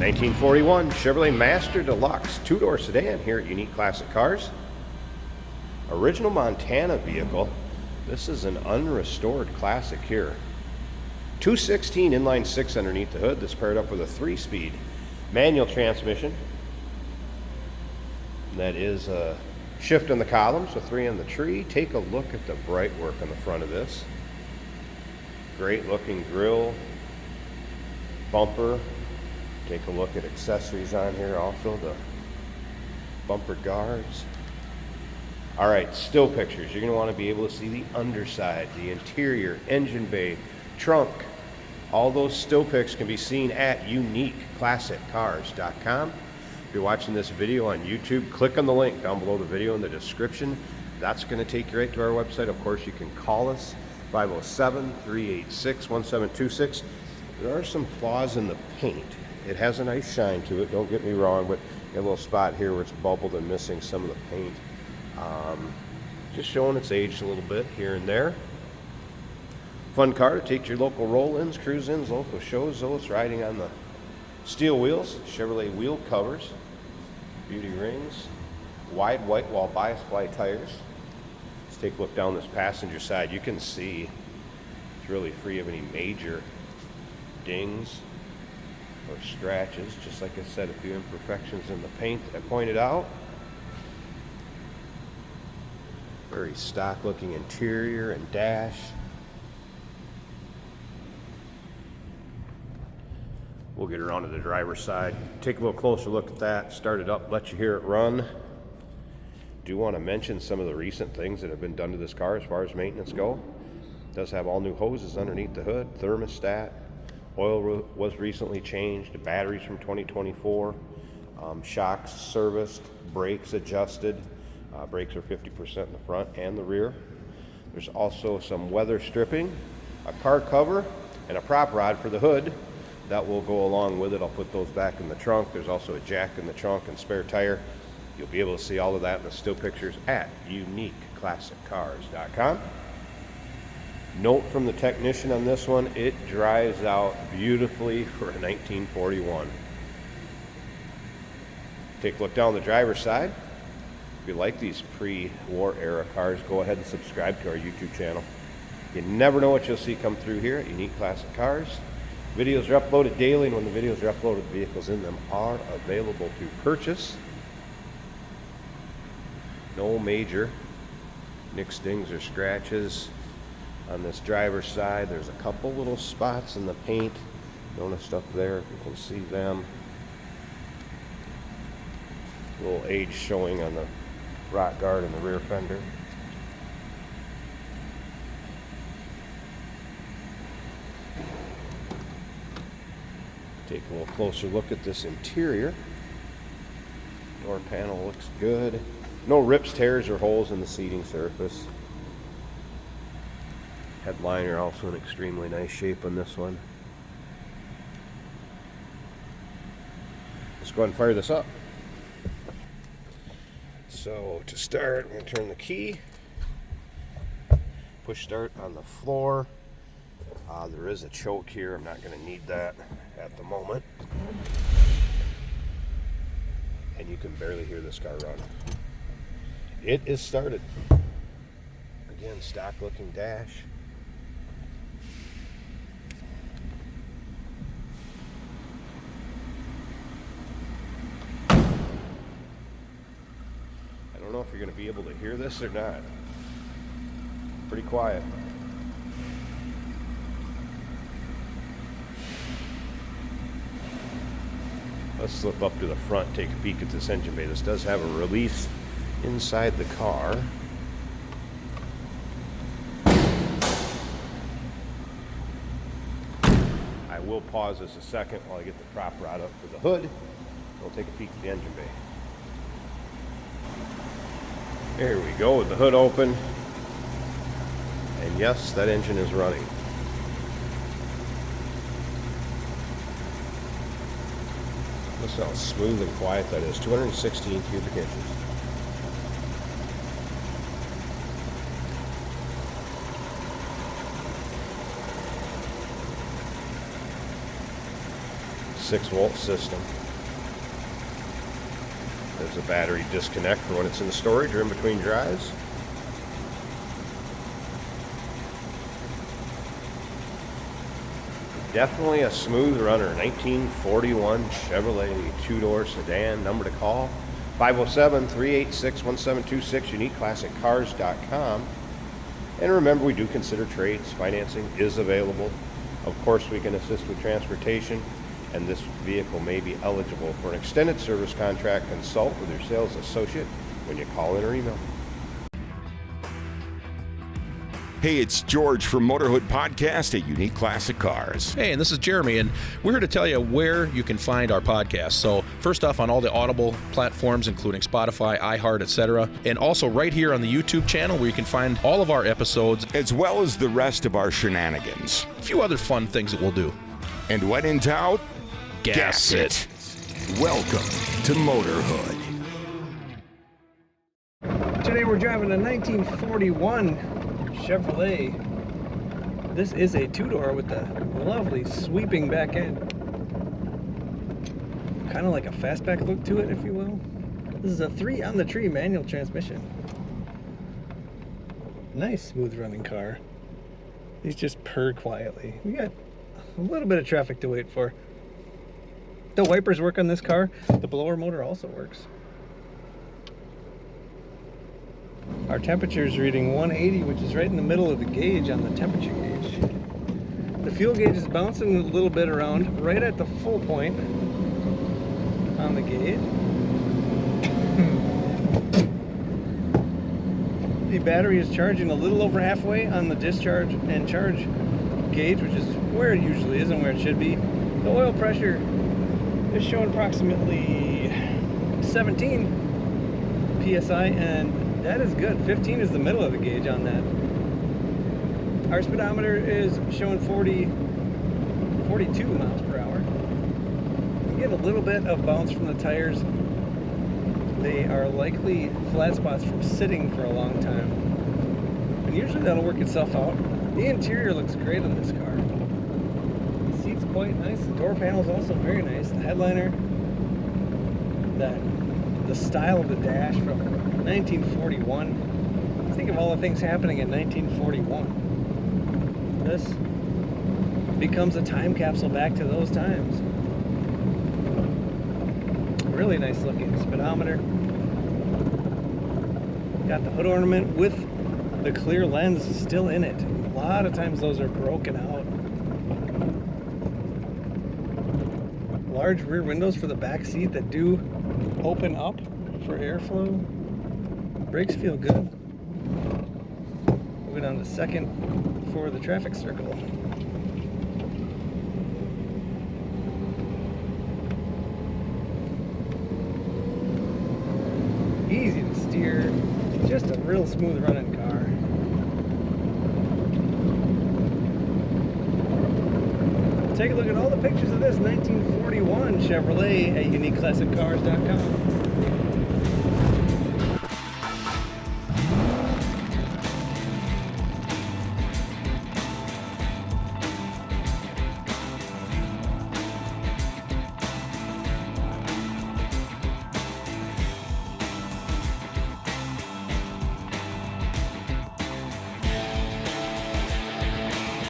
1941 Chevrolet Master Deluxe two-door sedan here at Unique Classic Cars. Original Montana vehicle. This is an unrestored classic here. 216 inline six underneath the hood. This paired up with a 3-speed manual transmission. That is a shift in the columns, a 3 on the tree. Take a look at the bright work on the front of this. Great looking grille, bumper. Take a look at accessories on here also, the bumper guards. All right, still pictures. You're going to want to be able to see the underside, the interior, engine bay, trunk. All those still pics can be seen at uniqueclassiccars.com. If you're watching this video on YouTube, click on the link down below the video in the description. That's going to take you right to our website. Of course, you can call us, 507-386-1726. There are some flaws in the paint. It has a nice shine to it, don't get me wrong, but a little spot here where it's bubbled and missing some of the paint. Just showing it's aged a little bit here and there. Fun car to take your local roll-ins, cruise-ins, local shows. Though it's riding on the steel wheels, Chevrolet wheel covers, beauty rings, wide white wall bias ply tires. Let's take a look down this passenger side. You can see it's really free of any major dings or scratches. Just like I said, a few imperfections in the paint that I pointed out. Very stock looking interior and dash. We'll get around to the driver's side, take a little closer look at that, start it up, let you hear it run. Do want to mention some of the recent things that have been done to this car as far as maintenance go. It does have all new hoses underneath the hood, thermostat. Oil was recently changed, batteries from 2024, shocks serviced, brakes adjusted. Brakes are 50% in the front and the rear. There's also some weather stripping, a car cover, and a prop rod for the hood. That will go along with it. I'll put those back in the trunk. There's also a jack in the trunk and spare tire. You'll be able to see all of that in the still pictures at uniqueclassiccars.com. Note from the technician on this one, it drives out beautifully for a 1941. Take a look down the driver's side. If you like these pre-war era cars, go ahead and subscribe to our YouTube channel. You never know what you'll see come through here at Unique Classic Cars. Videos are uploaded daily, and when the videos are uploaded, the vehicles in them are available to purchase. No major nicks, dings, or scratches. On this driver's side, there's a couple little spots in the paint. Notice up there, if you can see them. A little age showing on the rock guard and the rear fender. Take a little closer look at this interior. Door panel looks good. No rips, tears, or holes in the seating surface. Headliner also in extremely nice shape on this one. Let's go ahead and fire this up. So to start, I'm going to turn the key. Push start on the floor. There is a choke here. I'm not going to need that at the moment. And you can barely hear this car run. It is started. Again, stock looking dash. I don't know if you're going to be able to hear this or not. Pretty quiet. Let's slip up to the front, take a peek at this engine bay. This does have a release inside the car. I will pause this a second while I get the prop rod up for the hood. We'll take a peek at the engine bay. There we go, with the hood open. And yes, that engine is running. Listen how smooth and quiet that is. 216 cubic inches. 6-volt system. There's a battery disconnect for when it's in the storage or in between drives. Definitely a smooth runner. 1941 Chevrolet 2-door sedan. Number to call 507-386-1726, uniqueclassiccars.com. And remember, we do consider trades. Financing is available. Of course, we can assist with transportation, and this vehicle may be eligible for an extended service contract. Consult with your sales associate when you call in or email. Hey, it's George from Motorhood Podcast at Unique Classic Cars. Hey, and this is Jeremy, and we're here to tell you where you can find our podcast. So first off, on all the Audible platforms, including Spotify, iHeart, etc., and also right here on the YouTube channel where you can find all of our episodes, as well as the rest of our shenanigans. A few other fun things that we'll do. And when in doubt, gas it. Welcome to Motorhood. Today we're driving a 1941 Chevrolet. This is a 2-door with a lovely sweeping back end. Kind of like a fastback look to it, if you will. This is a 3-on-the-tree manual transmission. Nice smooth running car. These just purr quietly. We got a little bit of traffic to wait for. The wipers work on this car. The blower motor also works. Our temperature is reading 180, which is right in the middle of the gauge on the temperature gauge. The fuel gauge is bouncing a little bit around right at the full point on the gauge. The battery is charging a little over halfway on the discharge and charge gauge, which is where it usually is and where it should be. The oil pressure is showing approximately 17 psi, and that is good. 15 is the middle of the gauge on that. Our speedometer is showing 42 miles per hour. We get a little bit of bounce from the tires. They are likely flat spots from sitting for a long time. And usually that'll work itself out. The interior looks great on this car. The seat's quite nice. The door panel is also very nice. The headliner, the style of the dash from 1941. Think of all the things happening in 1941. This becomes a time capsule back to those times. Really nice looking speedometer. Got the hood ornament with the clear lens still in it. A lot of times those are broken out. Large rear windows for the back seat that do open up for airflow. Brakes feel good. Moving on to second for the traffic circle. Easy to steer, just a real smooth running car. Take a look at all the pictures of this 1941 Chevrolet at uniqueclassiccars.com.